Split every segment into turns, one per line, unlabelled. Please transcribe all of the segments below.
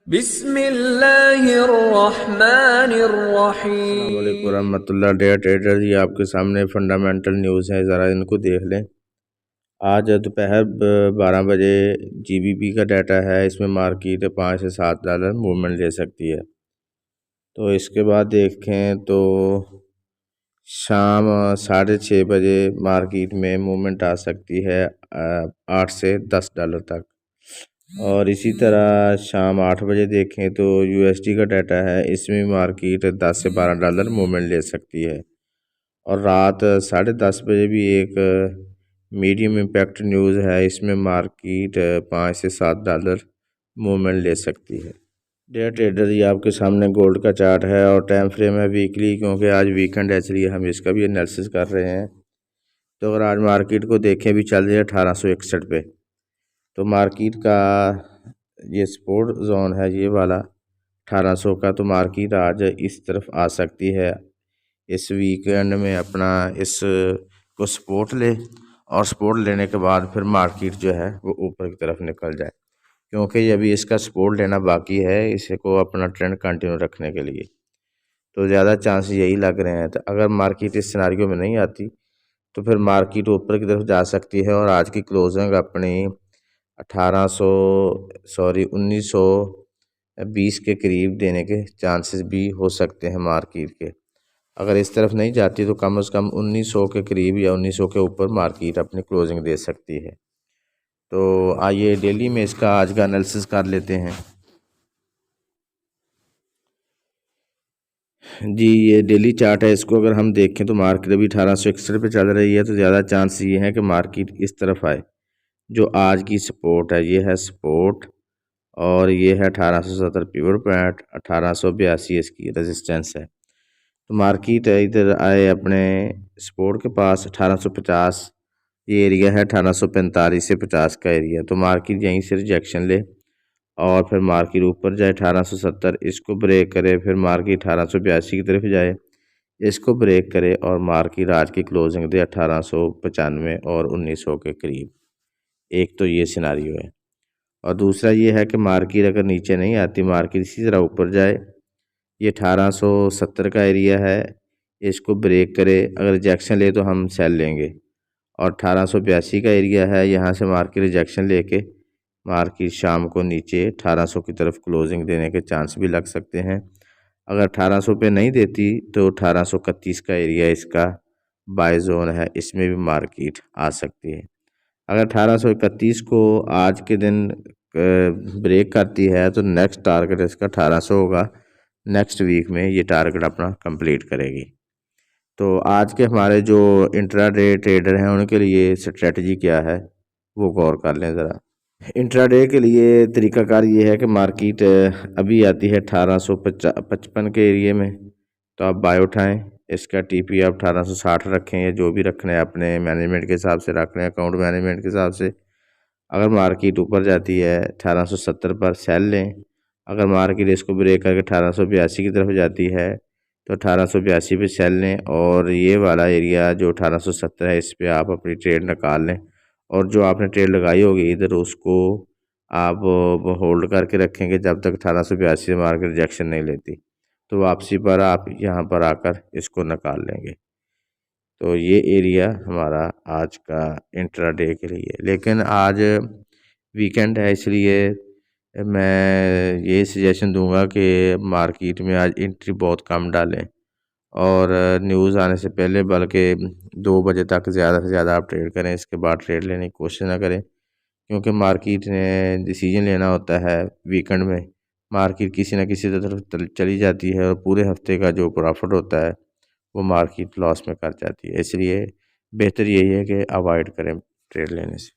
अस्सलाम वालेकुम
बिस्मिल्लाहिर्रहमानिर्रहीम।
रहमतुल्लाह। डेयर ट्रेडर, ये आपके सामने फंडामेंटल न्यूज़ है, ज़रा इनको देख लें। आज दोपहर 12 बजे जीबीपी का डाटा है, इसमें मार्केट $5 से $7 मूवमेंट ले सकती है। तो इसके बाद देखें तो शाम 6:30 बजे मार्केट में मूवमेंट आ सकती है $8 से $10 तक। और इसी तरह शाम 8 बजे देखें तो यूएसडी का डाटा है, इसमें मार्केट $10 से $12 मूवमेंट ले सकती है। और रात 10:30 बजे भी एक मीडियम इम्पैक्ट न्यूज़ है, इसमें मार्केट $5 से $7 मूवमेंट ले सकती है। डेयर ट्रेडर, ये आपके सामने गोल्ड का चार्ट है और टाइम फ्रेम है वीकली, क्योंकि आज वीकेंड है इसलिए हम इसका भी एनालिसिस कर रहे हैं। तो अगर आज मार्केट को देखें, भी चल रही है 1861 पे, तो मार्केट का ये सपोर्ट जोन है ये वाला 1800 का, तो मार्केट आज इस तरफ आ सकती है। इस वीकेंड में अपना इस को सपोर्ट ले और सपोर्ट लेने के बाद फिर मार्केट जो है वो ऊपर की तरफ निकल जाए, क्योंकि अभी इसका सपोर्ट लेना बाकी है इसे को अपना ट्रेंड कंटिन्यू रखने के लिए। तो ज़्यादा चांस यही लग रहे हैं। तो अगर मार्केट इस सिनारियो में नहीं आती तो फिर मार्केट ऊपर की तरफ जा सकती है और आज की क्लोजिंग अपनी 1800 सॉरी 1920 के करीब देने के चांसेस भी हो सकते हैं मार्केट के। अगर इस तरफ नहीं जाती तो कम से कम 1900 के करीब या 1900 के ऊपर मार्केट अपनी क्लोजिंग दे सकती है। तो आइए डेली में इसका आज का एनालिसिस कर लेते हैं। जी, ये डेली चार्ट है, इसको अगर हम देखें तो मार्केट अभी 1861 पे चल रही है, तो ज़्यादा चांस ये है कि मार्केट इस तरफ आए। जो आज की सपोर्ट है ये है सपोर्ट, और ये है 1870 प्योर पॉइंट, 1882 इसकी रेजिस्टेंस है। तो मार्केट इधर आए अपने सपोर्ट के पास 1850, ये एरिया है 1845 से 50 का एरिया। तो मार्केट यहीं से रिजेक्शन ले और फिर मार्केट ऊपर जाए 1870, इसको ब्रेक करे, फिर मार्केट 1882 की तरफ जाए, इसको ब्रेक करे और मार्केट आज की क्लोजिंग दे 1895 और 1900 के करीब। एक तो ये सिनारियो है। और दूसरा ये है कि मार्केट अगर नीचे नहीं आती, मार्केट इसी तरह ऊपर जाए, ये 1870 का एरिया है, इसको ब्रेक करे, अगर रिजेक्शन ले तो हम सेल लेंगे। और 1882 का एरिया है, यहाँ से मार्केट रिजेक्शन लेके मार्केट शाम को नीचे 1800 की तरफ क्लोजिंग देने के चांस भी लग सकते हैं। अगर 1800 पे नहीं देती तो 1831 का एरिया इसका बाय जोन है, इसमें भी मार्केट आ सकती है। अगर 1831 को आज के दिन ब्रेक करती है तो नेक्स्ट टारगेट इसका 1800 होगा। नेक्स्ट वीक में ये टारगेट अपना कंप्लीट करेगी। तो आज के हमारे जो इंट्राडे ट्रेडर हैं उनके लिए स्ट्रेटजी क्या है वो गौर कर लें ज़रा। इंट्राडे के लिए तरीकाकार ये है कि मार्केट अभी आती है 1855 के एरिया में, तो आप बाय उठाएं। इसका टीपी आप 1860 रखें या जो भी रखना है अपने मैनेजमेंट के हिसाब से रख लें, अकाउंट मैनेजमेंट के हिसाब से। अगर मार्केट ऊपर जाती है 1870 पर सेल लें। अगर मार्केट इसको ब्रेक करके 1882 की तरफ जाती है तो 1882 पे सेल लें, और ये वाला एरिया जो 1870 है इस पे आप अपनी ट्रेड निकाल लें। और जो आपने ट्रेड लगाई होगी इधर उसको आप होल्ड करके रखेंगे जब तक 1882 से मार्केट रिजेक्शन नहीं लेती। तो वापसी पर आप यहाँ पर आकर इसको निकाल लेंगे। तो ये एरिया हमारा आज का इंट्राडे के लिए। लेकिन आज वीकेंड है इसलिए मैं ये सजेशन दूंगा कि मार्केट में आज एंट्री बहुत कम डालें, और न्यूज़ आने से पहले बल्कि 2 बजे तक ज़्यादा से ज़्यादा आप ट्रेड करें, इसके बाद ट्रेड लेने की कोशिश ना करें, क्योंकि मार्केट ने डिसीजन लेना होता है वीकेंड में। मार्केट किसी न किसी तरफ चली जाती है और पूरे हफ्ते का जो प्रॉफिट होता है वो मार्केट लॉस में कर जाती है। इसलिए बेहतर यही है कि अवॉइड करें ट्रेड लेने से।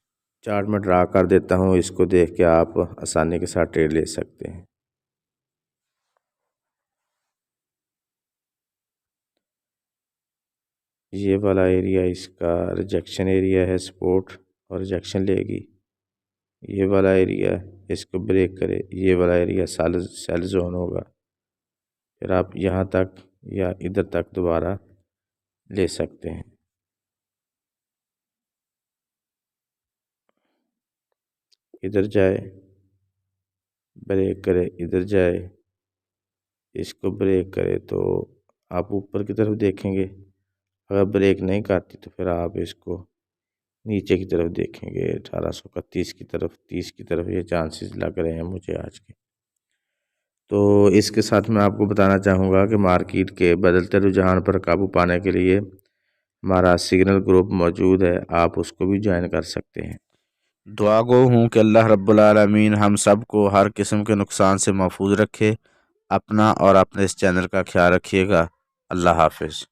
चार्ट में ड्रा कर देता हूँ, इसको देख के आप आसानी के साथ ट्रेड ले सकते हैं। ये वाला एरिया इसका रिजेक्शन एरिया है, सपोर्ट और रिजेक्शन लेगी। ये वाला एरिया इसको ब्रेक करे, ये वाला एरिया सेल जोन होगा। फिर आप यहाँ तक या इधर तक दोबारा ले सकते हैं। इधर जाए, ब्रेक करे इधर जाए, इसको ब्रेक करे तो आप ऊपर की तरफ देखेंगे। अगर ब्रेक नहीं करती तो फिर आप इसको नीचे की तरफ देखेंगे, 1800 का 30 की तरफ, 30 की तरफ ये चांसेस लग रहे हैं मुझे आज के। तो इसके साथ मैं आपको बताना चाहूँगा कि मार्केट के बदलते रुझान पर काबू पाने के लिए हमारा सिग्नल ग्रुप मौजूद है, आप उसको भी ज्वाइन कर सकते हैं। दुआ गो हूँ कि अल्लाह रब्बुल आलमीन हम सब को हर किस्म के नुकसान से महफूज रखे। अपना और अपने इस चैनल का ख्याल रखिएगा। अल्लाह हाफिज़।